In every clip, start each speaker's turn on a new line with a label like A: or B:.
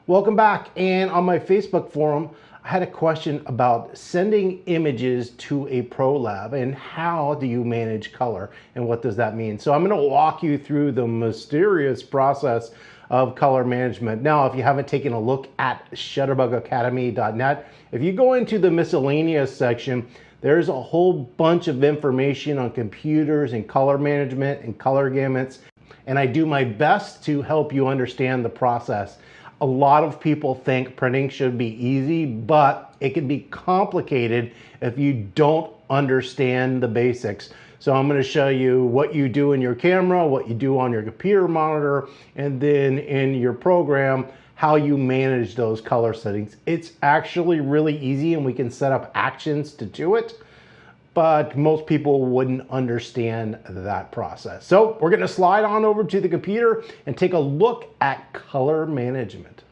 A: Welcome back. And on my Facebook forum, I had a question about sending images to a pro lab and how do you manage color and what does that mean? So I'm going to walk you through the mysterious process of color management. Now, if you haven't taken a look at shutterbugacademy.net, if you go into the miscellaneous section, there's a whole bunch of information on computers and color management and color gamuts. And I do my best to help you understand the process. A lot of people think printing should be easy, but it can be complicated if you don't understand the basics. So I'm going to show you what you do in your camera, what you do on your computer monitor, and then in your program, how you manage those color settings. It's actually really easy and we can set up actions to do it, but most people wouldn't understand that process. So we're going to slide on over to the computer and take a look at color management.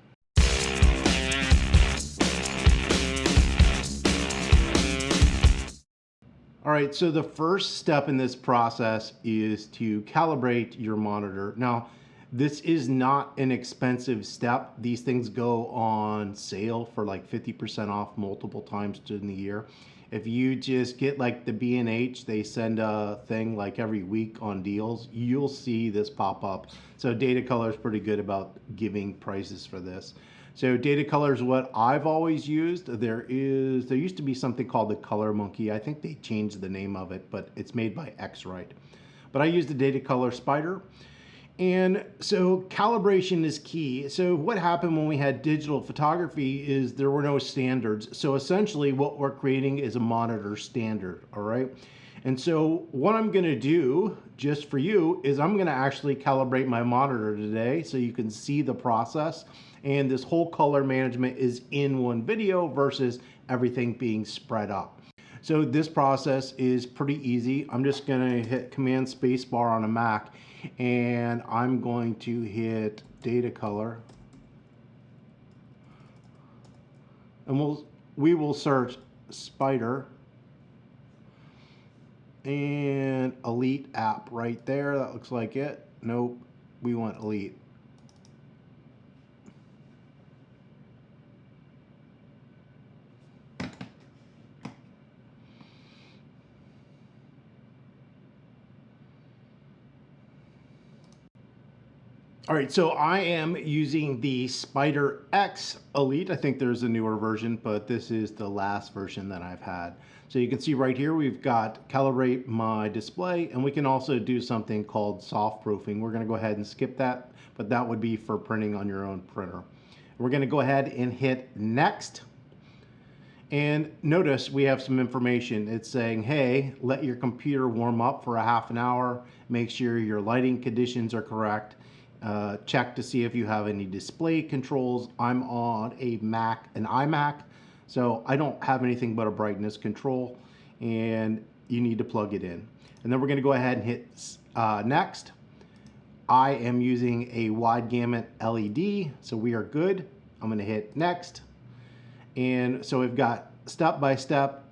A: All right, so the first step in this process is to calibrate your monitor. Now, this is not an expensive step. These things go on sale for like 50% off multiple times during the year. If you just get like the B&H, they send a thing like every week on deals, you'll see this pop up. So Datacolor is pretty good about giving prices for this. So Datacolor is what I've always used. There used to be something called the Color Monkey. I think they changed the name of it, but it's made by X-Rite. But I use the Datacolor Spyder. And so calibration is key. So what happened when we had digital photography is there were no standards. So essentially what we're creating is a monitor standard, all right? And so what I'm gonna do just for you is I'm gonna actually calibrate my monitor today so you can see the process. And this whole color management is in one video versus everything being spread out. So this process is pretty easy. I'm just gonna hit Command Space Bar on a Mac and I'm going to hit Datacolor. And we will search Spyder and Elite app right there. That looks like it. Nope, we want Elite. All right, so I am using the Spyder X Elite. I think there's a newer version, but this is the last version that I've had. So you can see right here, we've got calibrate my display, and we can also do something called soft proofing. We're gonna go ahead and skip that, but that would be for printing on your own printer. We're gonna go ahead and hit next. And notice we have some information. It's saying, hey, let your computer warm up for a half an hour. Make sure your lighting conditions are correct. Check to see if you have any display controls. I'm on a Mac, an iMac, so I don't have anything but a brightness control, and you need to plug it in. And then we're going to go ahead and hit next. I am using a wide gamut LED, so we are good. I'm going to hit next. And so we've got step-by-step,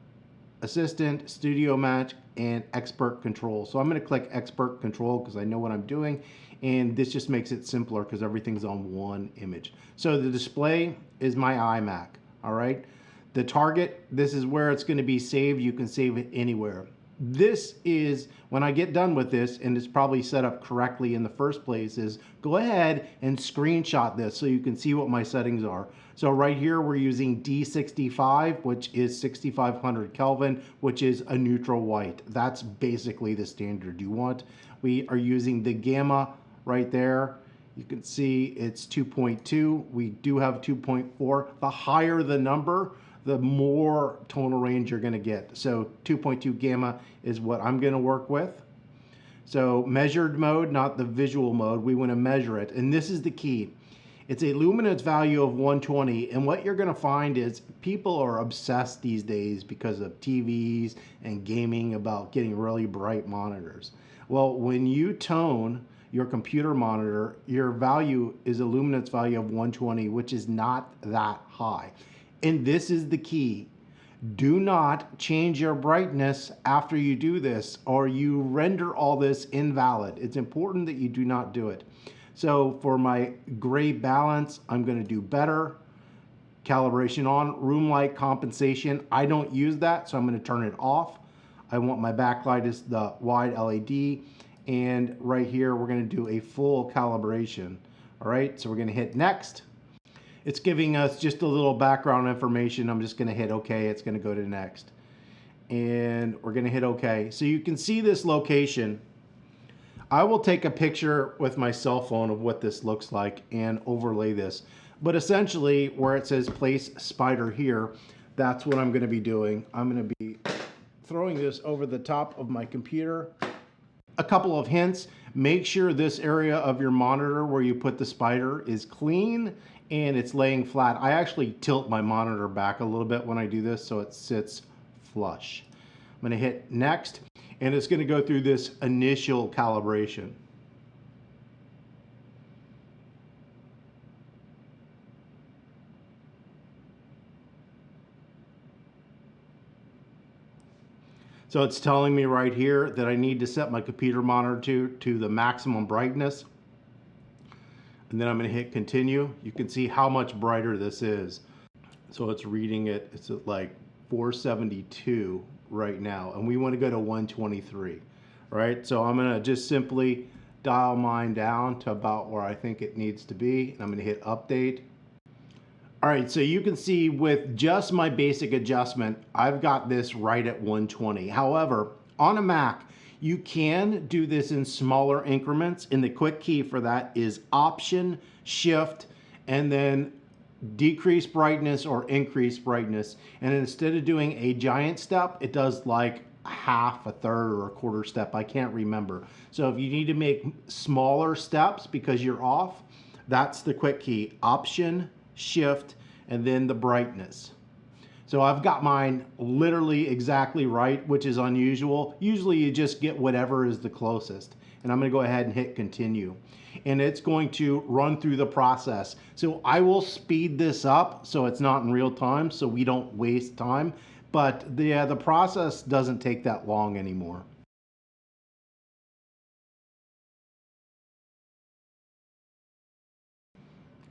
A: assistant, studio match, and expert control. So I'm going to click expert control because I know what I'm doing, and this just makes it simpler because everything's on one image. So the display is my iMac, all right? The target, this is where it's going to be saved. You can save it anywhere. This is, when I get done with this, and it's probably set up correctly in the first place, is go ahead and screenshot this so you can see what my settings are. So right here, we're using D65, which is 6500 Kelvin, which is a neutral white. That's basically the standard you want. We are using the gamma right there. You can see it's 2.2. We do have 2.4. The higher the number, the more tonal range you're gonna get. So 2.2 gamma is what I'm gonna work with. So measured mode, not the visual mode. We wanna measure it, and this is the key. It's a luminance value of 120, and what you're gonna find is people are obsessed these days because of TVs and gaming about getting really bright monitors. Well, when you tone your computer monitor, your value is a luminance value of 120, which is not that high. And this is the key. Do not change your brightness after you do this, or you render all this invalid. It's important that you do not do it. So for my gray balance, I'm going to do better. Calibration on, room light compensation. I don't use that, so I'm going to turn it off. I want my backlight is the wide LED, and right here we're going to do a full calibration. All right, so we're going to hit next. It's giving us just a little background information. I'm just going to hit OK. It's going to go to next, and we're going to hit OK. So you can see this location. I will take a picture with my cell phone of what this looks like and overlay this. But essentially, where it says place Spyder here, that's what I'm going to be doing. I'm going to be throwing this over the top of my computer. A couple of hints: make sure this area of your monitor where you put the Spyder is clean and it's laying flat. I actually tilt my monitor back a little bit when I do this so it sits flush. I'm going to hit next, and it's going to go through this initial calibration. So it's telling me right here that I need to set my computer monitor to the maximum brightness. And then I'm going to hit continue. You can see how much brighter this is. So it's reading it, it's at like 472 right now, and we want to go to 123. Right, so I'm going to just simply dial mine down to about where I think it needs to be, and I'm going to hit update. All right, so you can see with just my basic adjustment, I've got this right at 120. However, on a Mac, you can do this in smaller increments, and the quick key for that is Option, Shift, and then decrease brightness or increase brightness. And instead of doing a giant step, it does like half, a third, or a quarter step. I can't remember. So if you need to make smaller steps because you're off, that's the quick key: Option, Shift, and then the brightness. So I've got mine literally exactly right, which is unusual. Usually you just get whatever is the closest. And I'm going to go ahead and hit continue. And it's going to run through the process. So I will speed this up so it's not in real time so we don't waste time. But the process doesn't take that long anymore.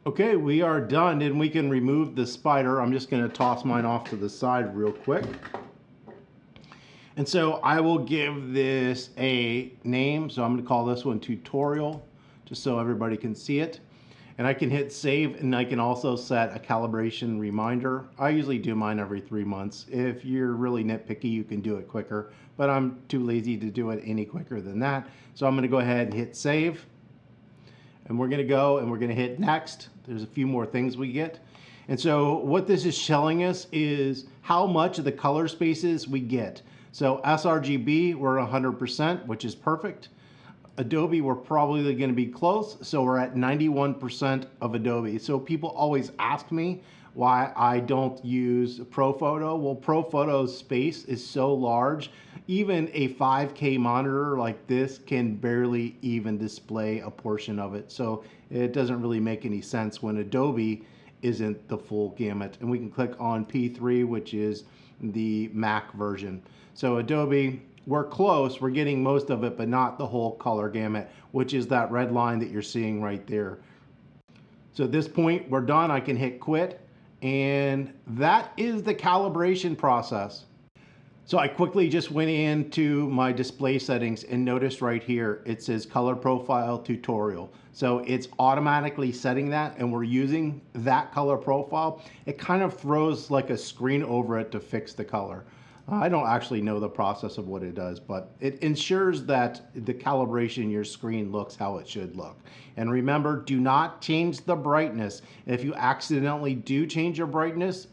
A: Okay, we are done, and we can remove the Spyder. I'm just going to toss mine off to the side real quick. And so I will give this a name. So I'm going to call this one tutorial, just so everybody can see it. And I can hit save, and I can also set a calibration reminder. I usually do mine every 3 months. If you're really nitpicky, you can do it quicker, but I'm too lazy to do it any quicker than that. So I'm going to go ahead and hit save. And we're going to go and we're going to hit next. There's a few more things we get. And so what this is showing us is how much of the color spaces we get. So sRGB, we're 100%, which is perfect. Adobe, we're probably going to be close. So we're at 91% of Adobe. So people always ask me why I don't use ProPhoto. Well, ProPhoto's space is so large. Even a 5K monitor like this can barely even display a portion of it. So it doesn't really make any sense when Adobe isn't the full gamut. And we can click on P3, which is the Mac version. So Adobe, we're close. We're getting most of it, but not the whole color gamut, which is that red line that you're seeing right there. So at this point, we're done. I can hit quit. And that is the calibration process. So I quickly just went into my display settings and noticed right here, it says color profile tutorial. So it's automatically setting that, and we're using that color profile. It kind of throws like a screen over it to fix the color. I don't actually know the process of what it does, but it ensures that the calibration in your screen looks how it should look. And remember, do not change the brightness. If you accidentally do change your brightness,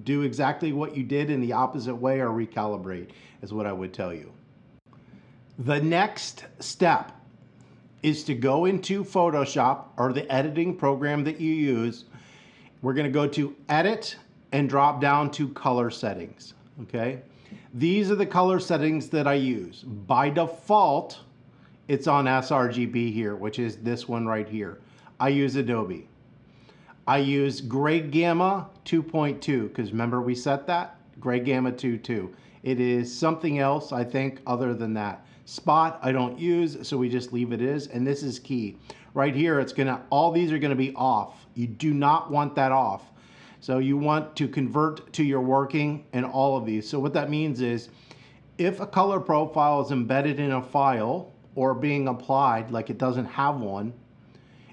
A: do exactly what you did in the opposite way or recalibrate, is what I would tell you. The next step is to go into Photoshop or the editing program that you use. We're going to go to Edit and drop down to Color Settings. Okay, these are the color settings that I use. By default, it's on sRGB here, which is this one right here. I use Adobe. I use Gray Gamma 2.2 because remember we set that? Gray Gamma 2.2. It is something else, I think, other than that. Spot I don't use, so we just leave it as, and this is key. right here, it's gonna, all these are gonna be off. You do not want that off. So you want to convert to your working in all of these. So what that means is if a color profile is embedded in a file or being applied like it doesn't have one,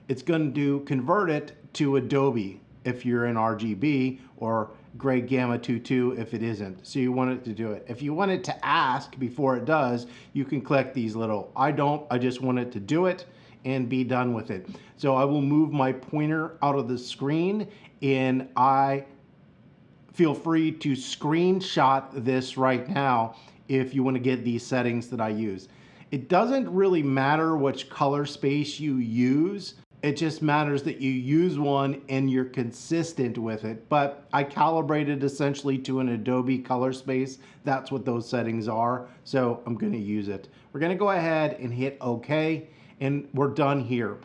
A: it's going to convert it to Adobe if you're in RGB, or gray gamma 22 if it isn't. So you want it to do it. If you want it to ask before it does, you can click these little, I just want it to do it and be done with it. So I will move my pointer out of the screen, and I feel free to screenshot this right now if you want to get these settings that I use. It doesn't really matter which color space you use. It just matters that you use one and you're consistent with it. But I calibrated essentially to an Adobe color space. That's what those settings are. So I'm going to use it. We're going to go ahead and hit OK, and we're done here.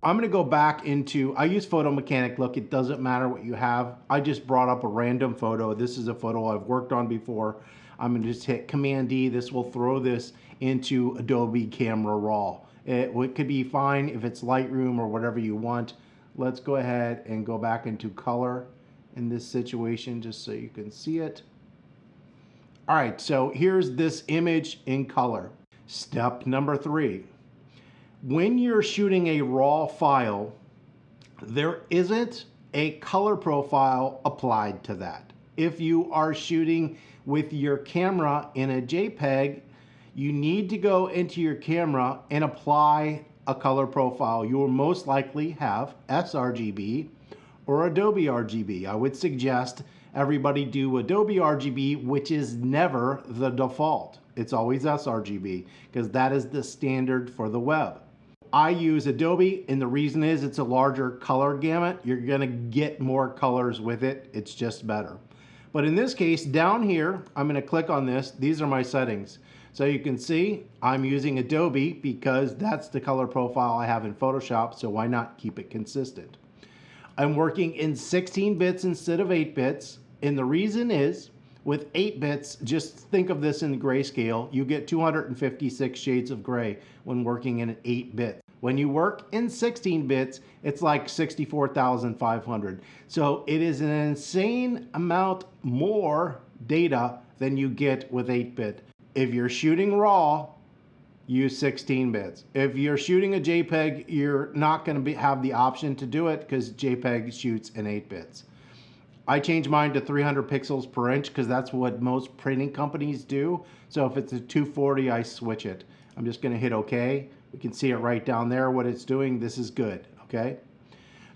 A: I'm going to go back into, I use Photo Mechanic. Look, it doesn't matter what you have. I just brought up a random photo. This is a photo I've worked on before. I'm going to just hit Command D. This will throw this into Adobe Camera Raw. It could be fine if it's Lightroom or whatever you want. Let's go ahead and go back into color in this situation just so you can see it. All right, so here's this image in color. Step number 3. When you're shooting a raw file, there isn't a color profile applied to that. If you are shooting with your camera in a JPEG, you need to go into your camera and apply a color profile. You will most likely have sRGB or Adobe RGB. I would suggest everybody do Adobe RGB, which is never the default. It's always sRGB because that is the standard for the web. I use Adobe, and the reason is it's a larger color gamut. You're gonna get more colors with it. It's just better. But in this case, down here, I'm gonna click on this. These are my settings. So you can see I'm using Adobe because that's the color profile I have in Photoshop, so why not keep it consistent? I'm working in 16 bits instead of 8 bits, and the reason is, with 8 bits, just think of this in grayscale, you get 256 shades of gray when working in an 8 bit. When you work in 16 bits, it's like 64,500. So it is an insane amount more data than you get with 8 bit. If you're shooting raw, use 16 bits. If you're shooting a JPEG, you're not going to have the option to do it because JPEG shoots in 8 bits. I change mine to 300 pixels per inch because that's what most printing companies do. So if it's a 240, I switch it. I'm just going to hit OK. We can see it right down there, what it's doing. This is good, okay?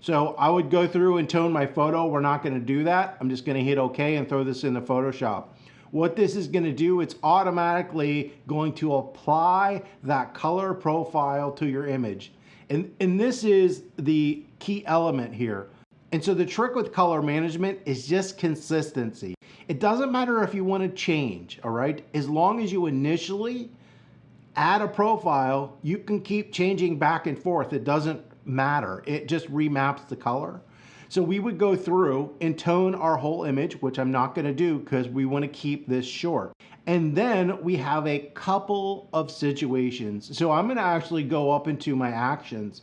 A: So I would go through and tone my photo. We're not going to do that. I'm just going to hit OK and throw this into Photoshop. What this is going to do, it's automatically going to apply that color profile to your image. And this is the key element here. And so the trick with color management is just consistency. It doesn't matter if you want to change, all right? As long as you initially add a profile, you can keep changing back and forth. It doesn't matter. It just remaps the color. So we would go through and tone our whole image, which I'm not going to do because we want to keep this short. And then we have a couple of situations. So I'm going to actually go up into my actions,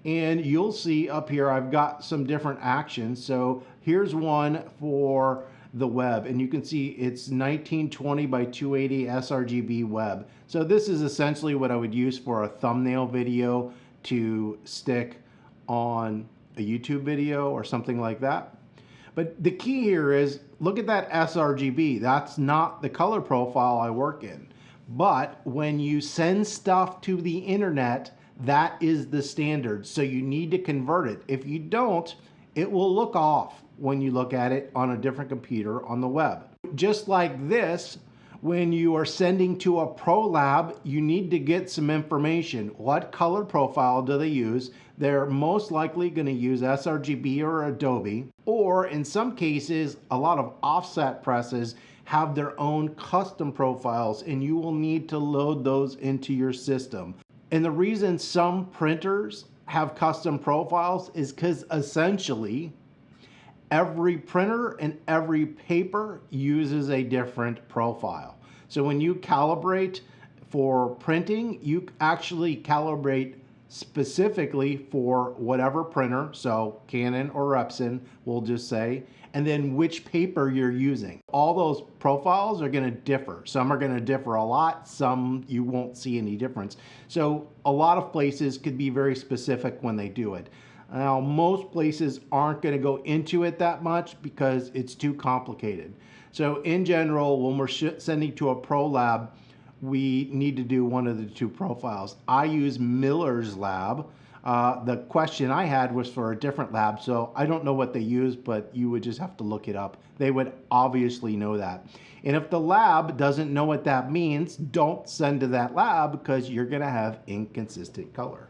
A: and you'll see up here I've got some different actions. So here's one for the web, and you can see it's 1920 by 280 sRGB web. So this is essentially what I would use for a thumbnail video to stick on a YouTube video or something like that. But the key here is, look at that sRGB. That's not the color profile I work in. But when you send stuff to the internet, that is the standard. So you need to convert it. If you don't, it will look off when you look at it on a different computer on the web. Just like this, when you are sending to a pro lab, you need to get some information. What color profile do they use? They're most likely going to use sRGB or Adobe, or in some cases, a lot of offset presses have their own custom profiles, and you will need to load those into your system. And the reason some printers have custom profiles is because essentially every printer and every paper uses a different profile. So when you calibrate for printing, you actually calibrate specifically for whatever printer, so Canon or Epson, we'll just say, and then which paper you're using. All those profiles are going to differ. Some are going to differ a lot, some you won't see any difference. So a lot of places could be very specific when they do it. Now, most places aren't going to go into it that much because it's too complicated. So in general, when we're sending to a pro lab, we need to do one of the two profiles. I use Miller's lab. The question I had was for a different lab, so I don't know what they use, but you would just have to look it up. They would obviously know that. And if the lab doesn't know what that means, don't send to that lab because you're gonna have inconsistent color.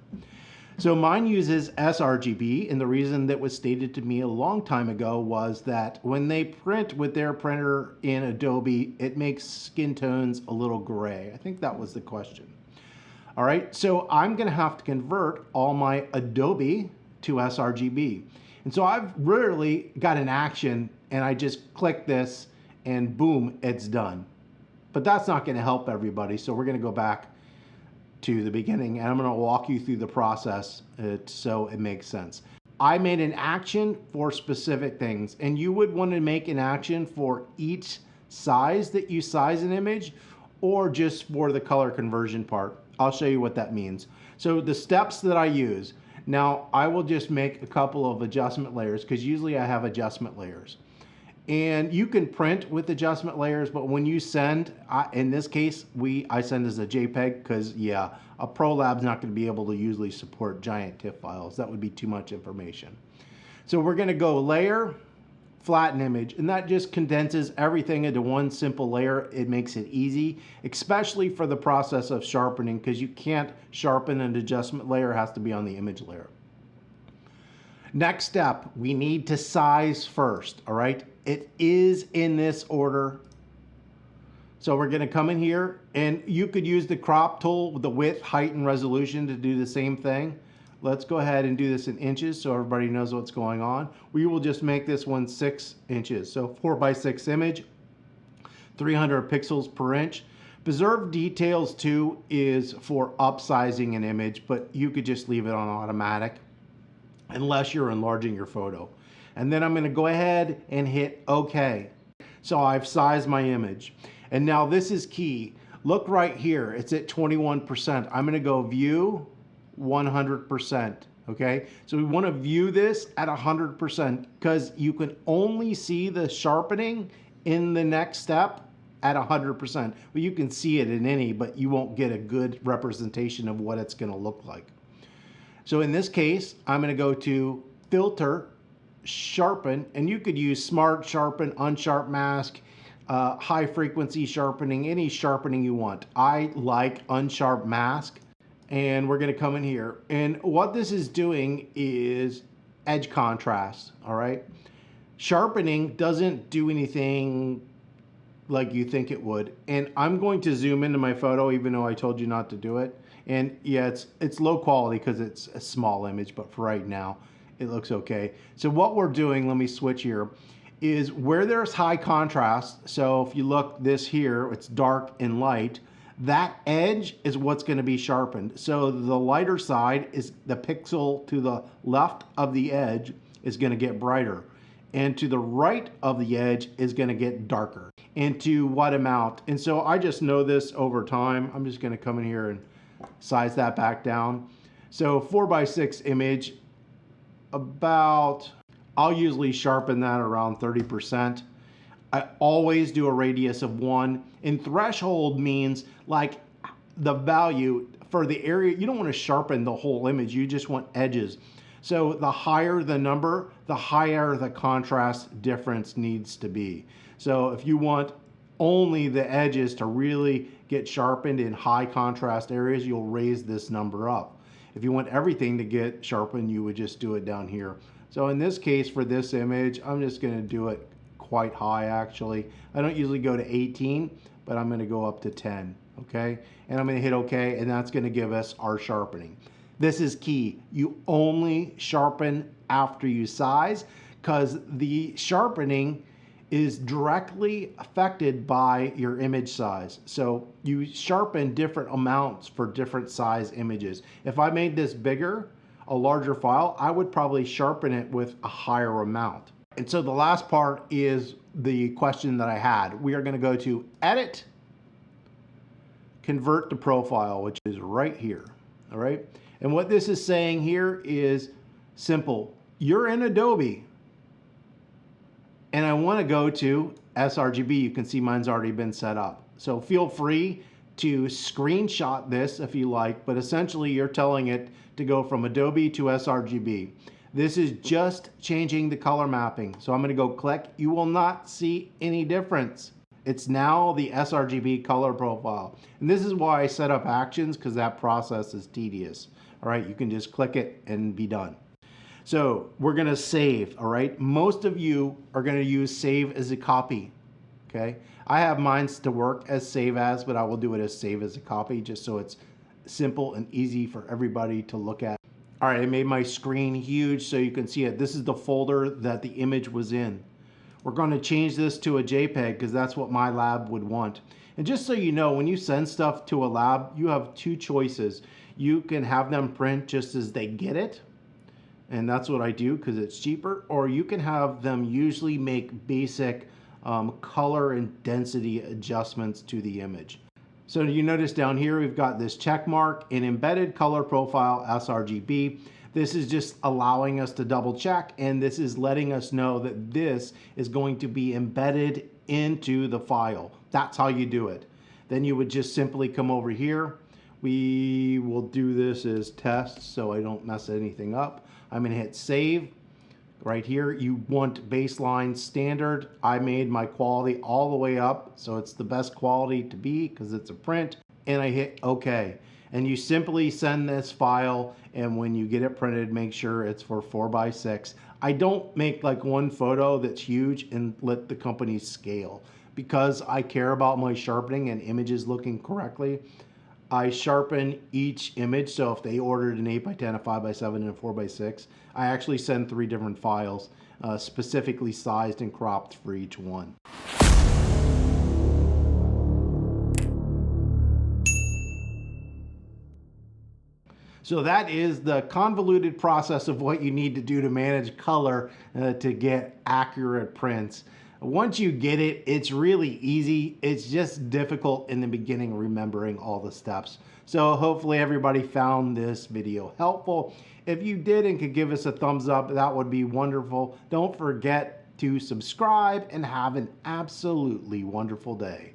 A: So mine uses sRGB, and the reason that was stated to me a long time ago was that when they print with their printer in Adobe, it makes skin tones a little gray. I think that was the question. All right, so I'm gonna have to convert all my Adobe to sRGB. And so I've rarely got an action and I just click this and boom, it's done. But that's not gonna help everybody, so we're gonna go back to the beginning and I'm gonna walk you through the process so it makes sense. I made an action for specific things, and you would want to make an action for each size that you size an image or just for the color conversion part. I'll show you what that means. So the steps that I use, now I will just make a couple of adjustment layers because usually I have adjustment layers. And you can print with adjustment layers, but when you send, in this case, I send as a JPEG because, yeah, a Pro Lab's not going to be able to usually support giant TIFF files. That would be too much information. So we're going to go layer, flatten image, and that just condenses everything into one simple layer. It makes it easy, especially for the process of sharpening, because you can't sharpen an adjustment layer. It has to be on the image layer. Next step, we need to size first, all right? It is in this order. So we're gonna come in here, and you could use the crop tool with the width, height, and resolution to do the same thing. Let's go ahead and do this in inches so everybody knows what's going on. We will just make this one 6 inches. So 4:6 image, 300 pixels per inch. Preserve details too is for upsizing an image, but you could just leave it on automatic unless you're enlarging your photo. And then I'm gonna go ahead and hit OK. So I've sized my image. And now this is key. Look right here, it's at 21%. I'm gonna go view 100%, okay? So we wanna view this at 100% because you can only see the sharpening in the next step at 100%. Well, you can see it in any, but you won't get a good representation of what it's gonna look like. So in this case, I'm gonna go to Filter, Sharpen, and you could use Smart Sharpen, Unsharp Mask, high frequency sharpening, any sharpening you want. I like Unsharp Mask, and we're gonna come in here. And what this is doing is edge contrast, all right? Sharpening doesn't do anything like you think it would. And I'm going to zoom into my photo even though I told you not to do it. And yeah, it's low quality because it's a small image, but for right now, it looks okay. So what we're doing, let me switch here, is where there's high contrast, so if you look this here, it's dark and light, that edge is what's gonna be sharpened. So the lighter side is the pixel to the left of the edge is gonna get brighter. And to the right of the edge is gonna get darker. And to what amount? And so I just know this over time. I'm just gonna come in here and size that back down. So 4:6 image, I'll usually sharpen that around 30%. I always do a radius of 1. And threshold means like the value for the area. You don't want to sharpen the whole image. You just want edges. So the higher the number, the higher the contrast difference needs to be. So if you want only the edges to really get sharpened in high contrast areas, you'll raise this number up. If you want everything to get sharpened, you would just do it down here. So in this case, for this image, I'm just gonna do it quite high actually. I don't usually go to 18, but I'm gonna go up to 10, okay? And I'm gonna hit okay, and that's gonna give us our sharpening. This is key. You only sharpen after you size, because the sharpening is directly affected by your image size. So you sharpen different amounts for different size images. If I made this bigger, a larger file, I would probably sharpen it with a higher amount. And so the last part is the question that I had. We are going to go to Edit, Convert to Profile, which is right here. All right. And what this is saying here is simple. You're in Adobe, and I want to go to sRGB. You can see mine's already been set up. So feel free to screenshot this if you like, but essentially you're telling it to go from Adobe to sRGB. This is just changing the color mapping. So I'm going to go click. You will not see any difference. It's now the sRGB color profile. And this is why I set up actions, because that process is tedious. All right, you can just click it and be done. So we're going to save. All right, most of you are going to use save as a copy. Okay, I have mine to work as save as, but I will do it as save as a copy just so it's simple and easy for everybody to look at. All right, I made my screen huge so you can see it. This is the folder that the image was in. We're going to change this to a JPEG because that's what my lab would want. And just so you know, when you send stuff to a lab, you have two choices. You can have them print just as they get it, and that's what I do because it's cheaper, or you can have them usually make basic color and density adjustments to the image. So you notice down here we've got this check mark in embedded color profile sRGB. This is just allowing us to double check, and this is letting us know that this is going to be embedded into the file. That's how you do it. Then you would just simply come over here. We will do this as test so I don't mess anything up. I'm going to hit save. Right here, you want baseline standard. I made my quality all the way up, so it's the best quality to be because it's a print, and I hit OK. And you simply send this file, and when you get it printed, make sure it's for 4x6. I don't make like one photo that's huge and let the company scale. Because I care about my sharpening and images looking correctly, I sharpen each image. So if they ordered an 8x10, a 5x7, and a 4x6, I actually send 3 different files specifically sized and cropped for each one. So that is the convoluted process of what you need to do to manage color to get accurate prints. Once you get it, it's really easy. It's just difficult in the beginning remembering all the steps. So hopefully everybody found this video helpful. If you did and could give us a thumbs up, that would be wonderful. Don't forget to subscribe and have an absolutely wonderful day.